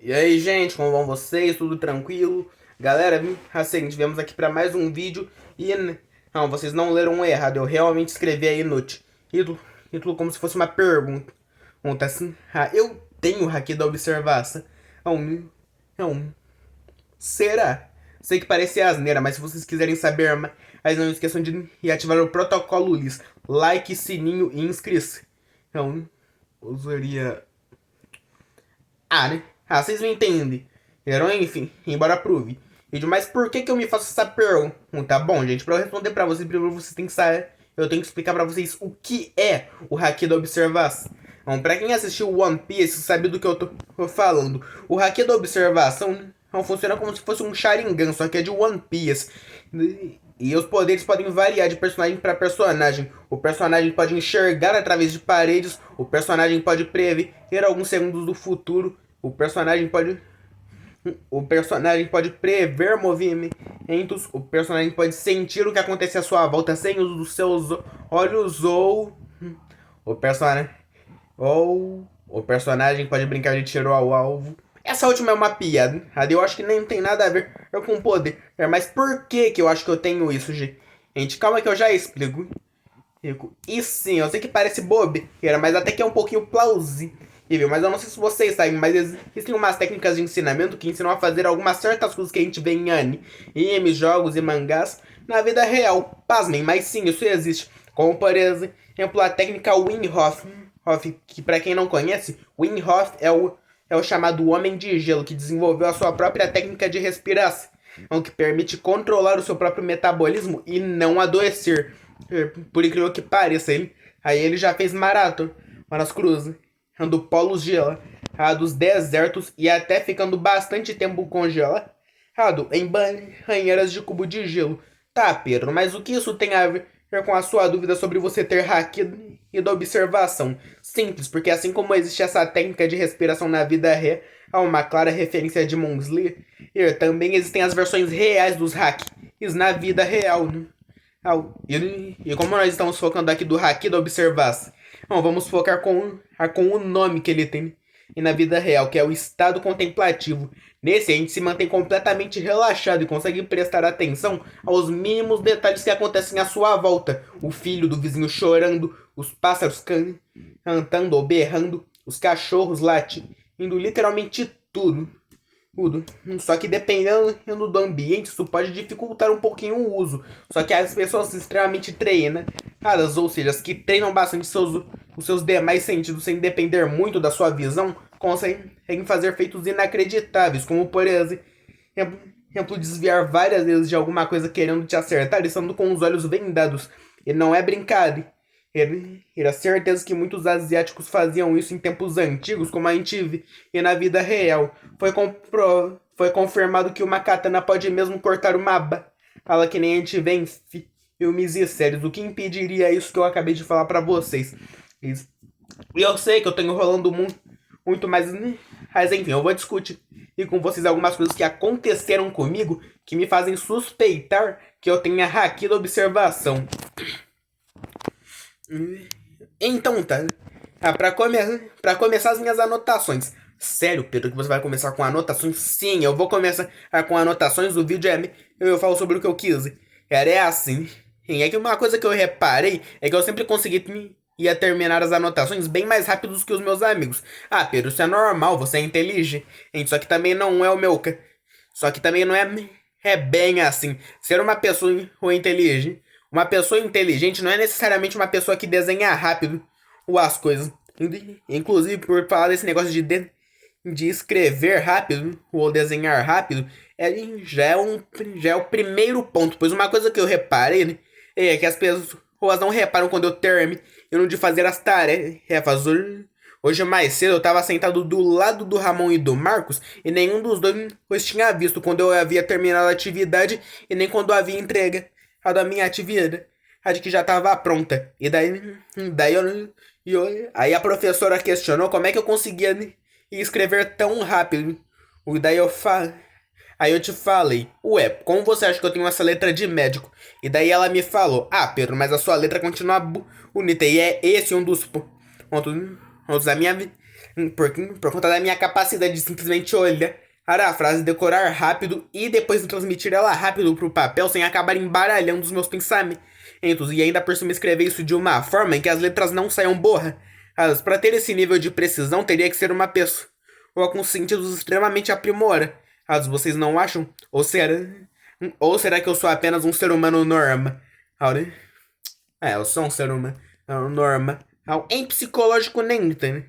E aí, gente, como vão vocês? Tudo tranquilo? Galera, assim, viemos aqui para mais um vídeo e... Não, vocês não leram errado, eu realmente escrevi aí inútil. Título como se fosse uma pergunta. Assim, eu tenho o haki da observação. Não, será? Sei que parece asneira, mas se vocês quiserem saber mais, não esqueçam de ativar o protocolo LIS. Like, sininho e inscrição. Então, usaria... né? Vocês me entendem. Enfim, embora prove. Mas por que eu me faço essa pergunta? Bom, gente, pra eu responder pra vocês, primeiro vocês têm que saber. Eu tenho que explicar pra vocês o que é o haki da observação. Bom, pra quem assistiu One Piece sabe do que eu tô falando. O haki da observação não funciona como se fosse um Sharingan, só que é de One Piece. E os poderes podem variar de personagem para personagem. O personagem pode enxergar através de paredes, o personagem pode prever alguns segundos do futuro, o personagem pode prever movimentos, o personagem pode sentir o que acontece à sua volta sem o uso dos seus olhos o personagem o personagem pode brincar de tiro ao alvo. Essa última é uma piada. Eu acho que nem tem nada a ver com poder. Mas por que eu acho que eu tenho isso, gente? Calma que eu já explico. E sim, eu sei que parece bobeira, mas até que é um pouquinho plausível. Mas eu não sei se vocês sabem, mas existem umas técnicas de ensinamento que ensinam a fazer algumas certas coisas que a gente vê em animes, jogos e mangás na vida real. Pasmem, mas sim, isso existe. Como por exemplo a técnica Wim Hof, que pra quem não conhece, Wim Hof é o chamado Homem de Gelo, que desenvolveu a sua própria técnica de respiração, que permite controlar o seu próprio metabolismo e não adoecer. Por incrível que pareça, ele já fez maratona nas cruzes, do polos gelados, desertos e até ficando bastante tempo congelado em banheiras de cubo de gelo. Tá, Pedro, mas o que isso tem a ver com a sua dúvida sobre você ter haki e da observação? Simples, porque assim como existe essa técnica de respiração na vida real, uma clara referência de Slayer, também existem as versões reais dos hacks na vida real, né? E como nós estamos focando aqui do haki da observação, vamos focar com o nome que ele tem e na vida real, que é o estado contemplativo. Nesse, a gente se mantém completamente relaxado e consegue prestar atenção aos mínimos detalhes que acontecem à sua volta. O filho do vizinho chorando, os pássaros cantando ou berrando, os cachorros latindo, literalmente tudo. Só que dependendo do ambiente, isso pode dificultar um pouquinho o uso. Só que as pessoas extremamente treinadas, ou seja, as que treinam bastante os seus demais sentidos sem depender muito da sua visão, conseguem fazer feitos inacreditáveis, como por exemplo, desviar várias vezes de alguma coisa querendo te acertar, estando com os olhos vendados. E não é brincadeira. Era certeza que muitos asiáticos faziam isso em tempos antigos, como a gente vê na vida real. Foi confirmado que uma katana pode mesmo cortar uma bala que nem a gente vê em filmes e séries. O que impediria isso que eu acabei de falar pra vocês? E eu sei que eu tô enrolando muito, mas enfim, eu vou discutir com vocês algumas coisas que aconteceram comigo que me fazem suspeitar que eu tenha haki da observação. Então tá. Pra começar as minhas anotações. Sério, Pedro, que você vai começar com anotações? Sim, eu vou começar com anotações. O vídeo eu falo sobre o que eu quis. É assim. É que uma coisa que eu reparei é que eu sempre consegui ia terminar as anotações bem mais rápidos que os meus amigos. Pedro, isso é normal, você é inteligente. Só que também não é o meu. Só que também não é bem assim. Ser uma pessoa inteligente. Uma pessoa inteligente não é necessariamente uma pessoa que desenha rápido as coisas. Inclusive, por falar desse negócio de escrever rápido ou desenhar rápido, já é o primeiro ponto. Pois uma coisa que eu reparei, né, é que as pessoas não reparam quando eu termino de fazer as tarefas. Hoje mais cedo eu tava sentado do lado do Ramon e do Marcos e nenhum dos dois tinha visto quando eu havia terminado a atividade e nem quando eu havia entregado a minha atividade que já tava pronta. E aí a professora questionou como é que eu conseguia escrever tão rápido. Daí eu falei. Aí eu te falei, ué, como você acha que eu tenho essa letra de médico? E daí ela me falou, Pedro, mas a sua letra continua bonita. E é esse um dos pontos da Por conta da minha capacidade de simplesmente olhar a frase, decorar rápido e depois transmitir ela rápido pro papel sem acabar embaralhando os meus pensamentos. E ainda por cima escrever isso de uma forma em que as letras não saiam borra. Para ter esse nível de precisão, teria que ser uma pessoa com sentidos extremamente aprimorados. Vocês não acham? Ou será que eu sou apenas um ser humano normal? Eu sou um ser humano normal. Em psicológico nem, né?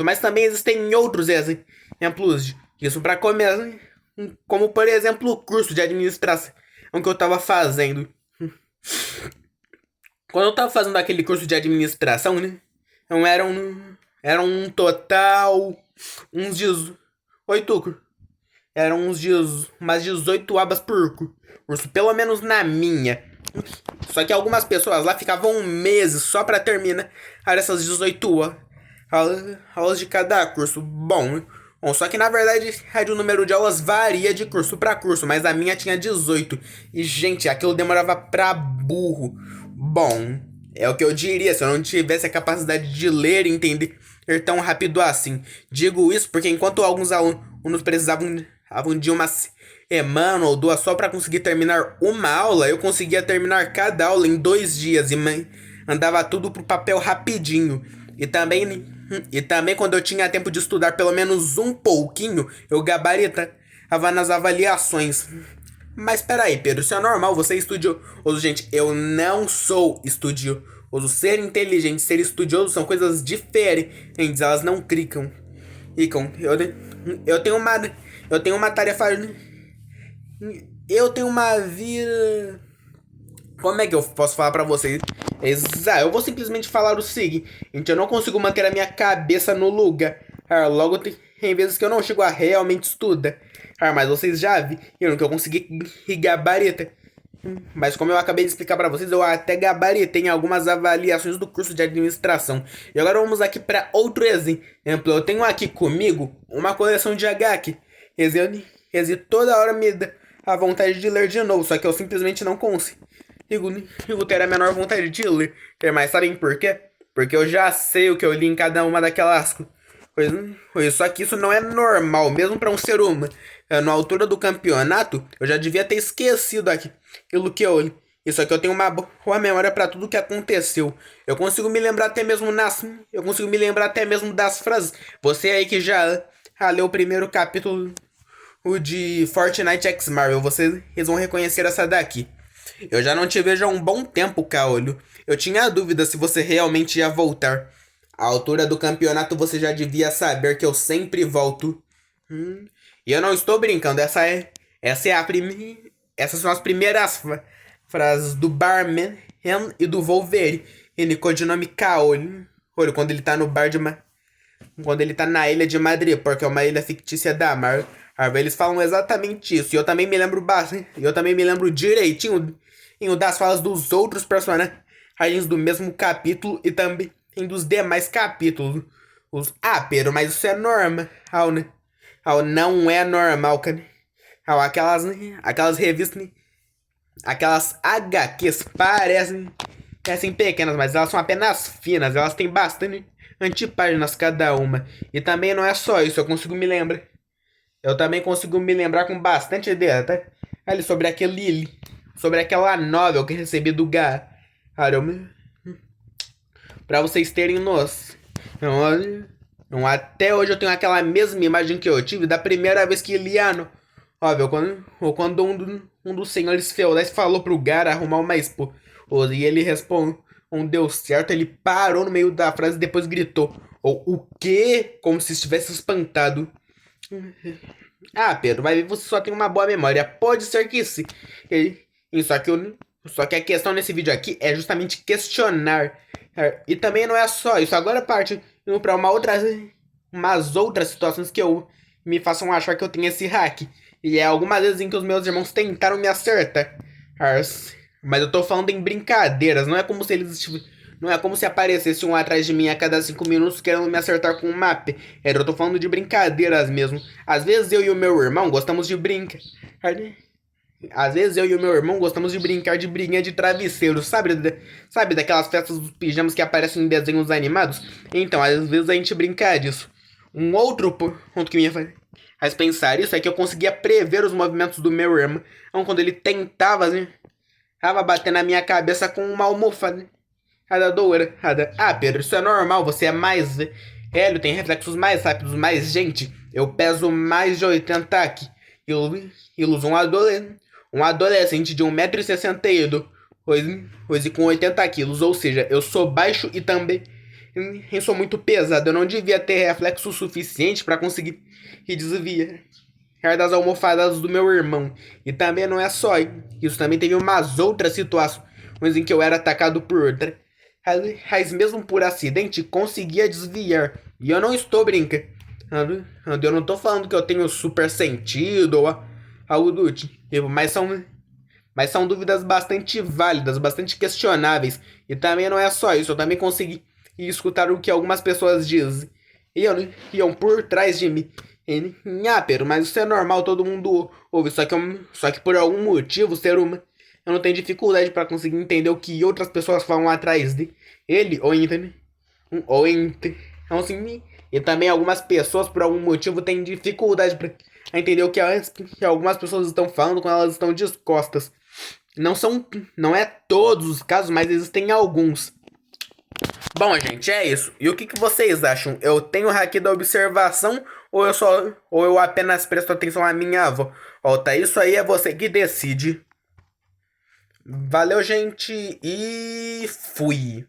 Mas também existem outros exemplos disso para começar. Como, por exemplo, o curso de administração que eu tava fazendo. Quando eu tava fazendo aquele curso de administração, né? Então eram um total uns 18. Eram umas 18 abas por curso, pelo menos na minha. Só que algumas pessoas lá ficavam meses só pra terminar essas 18 aulas de cada curso. Bom, só que na verdade o número de aulas varia de curso pra curso, mas a minha tinha 18. E, gente, aquilo demorava pra burro. Bom, é o que eu diria se eu não tivesse a capacidade de ler e entender tão rápido assim. Digo isso porque enquanto alguns alunos precisavam de uma semana ou duas só para conseguir terminar uma aula, eu conseguia terminar cada aula em 2 dias e andava tudo pro papel rapidinho. E também quando eu tinha tempo de estudar pelo menos um pouquinho, eu gabaritava nas avaliações. Mas peraí, Pedro, isso é normal, você é estudioso. Gente, eu não sou estudioso. Ser inteligente, ser estudioso são coisas diferentes, elas não clicam. Eu tenho uma tarefa. Eu tenho uma vida. Como é que eu posso falar pra vocês? Eu vou simplesmente falar o seguinte: eu não consigo manter a minha cabeça no lugar. Logo, tem vezes que eu não chego a realmente estudar. Mas vocês já viram que eu consegui gabaritar. Mas como eu acabei de explicar pra vocês, eu até gabaritei em algumas avaliações do curso de administração. E agora vamos aqui para outro exemplo. Eu tenho aqui comigo uma coleção de HQ. Esse toda hora me dá a vontade de ler de novo, só que eu simplesmente não consigo ter a menor vontade de ler. Mas sabem por quê? Porque eu já sei o que eu li em cada uma daquelas coisas. Só que isso não é normal, mesmo para um ser humano. Na altura do campeonato, eu já devia ter esquecido aquilo que eu li. Isso aqui eu tenho uma boa memória para tudo que aconteceu. Eu consigo me lembrar até mesmo das frases. Você aí que já leu o primeiro capítulo de Fortnite X Marvel, vocês vão reconhecer essa daqui. Eu já não te vejo há um bom tempo, Caolho. Eu tinha dúvida se você realmente ia voltar. À altura do campeonato você já devia saber que eu sempre volto. E eu não estou brincando, essas são as primeiras frases do Barman e do Wolverine. Ele codinome Caolho. Olha, quando ele tá no bar quando ele tá na ilha de Madrid, porque é uma ilha fictícia da Marvel. Eles falam exatamente isso. E eu também me lembro bastante. Eu também me lembro direitinho das falas dos outros personagens do mesmo capítulo e também dos demais capítulos. Pedro, mas isso é normal, né? Não é normal, cara. Aquelas revistas, aquelas HQs parecem pequenas, mas elas são apenas finas. Elas têm bastante antipáginas cada uma. E também não é só isso, eu também consigo me lembrar com bastante ideia, tá? Ali sobre aquela novel que recebi do Garou. Pra vocês terem noção. Até hoje eu tenho aquela mesma imagem que eu tive da primeira vez que li a novel. Quando um dos senhores feudais falou pro Gara arrumar uma esposa. E ele respondeu certo, ele parou no meio da frase e depois gritou. O quê? Como se estivesse espantado. Pedro, vai ver, você só tem uma boa memória. Pode ser que sim. Só que a questão nesse vídeo aqui é justamente questionar. E também não é só isso. Agora parte para umas outras situações que me façam achar que eu tenho esse hack. E é algumas vezes em que os meus irmãos tentaram me acertar. Mas eu tô falando em brincadeiras. Não é como se aparecesse um atrás de mim a cada 5 minutos querendo me acertar com um mapa. Eu tô falando de brincadeiras mesmo. Às vezes eu e o meu irmão gostamos de brincar. De briguinha de travesseiro, sabe daquelas festas dos pijamas que aparecem em desenhos animados? Então, às vezes a gente brinca disso. Um outro ponto que me faz pensar isso é que eu conseguia prever os movimentos do meu irmão quando ele tentava, assim, bater na minha cabeça com uma almofada. Ah, Pedro, isso é normal, você é mais velho, tem reflexos mais rápidos, mais gente. Eu peso mais de 80 aqui. Eu uso um adolescente de 1,62 m, hoje com 80 quilos. Ou seja, eu sou baixo e também eu sou muito pesado. Eu não devia ter reflexo suficiente para conseguir desviar das almofadas do meu irmão. E também não é só isso, também teve umas outras situações em que eu era atacado por outra. Mas mesmo por acidente, conseguia desviar. E eu não estou brincando. Eu não estou falando que eu tenho super sentido ou algo do tipo. Mas são dúvidas bastante válidas, bastante questionáveis. E também não é só isso. Eu também consegui escutar o que algumas pessoas dizem. Iam por trás de mim. Pero, mas isso é normal, todo mundo ouve. Só que por algum motivo, o ser humano, eu não tenho dificuldade para conseguir entender o que outras pessoas falam atrás de ele ou então, assim, e também algumas pessoas por algum motivo têm dificuldade para entender o que algumas pessoas estão falando quando elas estão descostas. Não é todos os casos, mas existem alguns. Bom, gente, é isso. E o que vocês acham? Eu tenho hack da observação ou eu apenas presto atenção à minha volta? Isso aí é você que decide. Valeu, gente, e fui.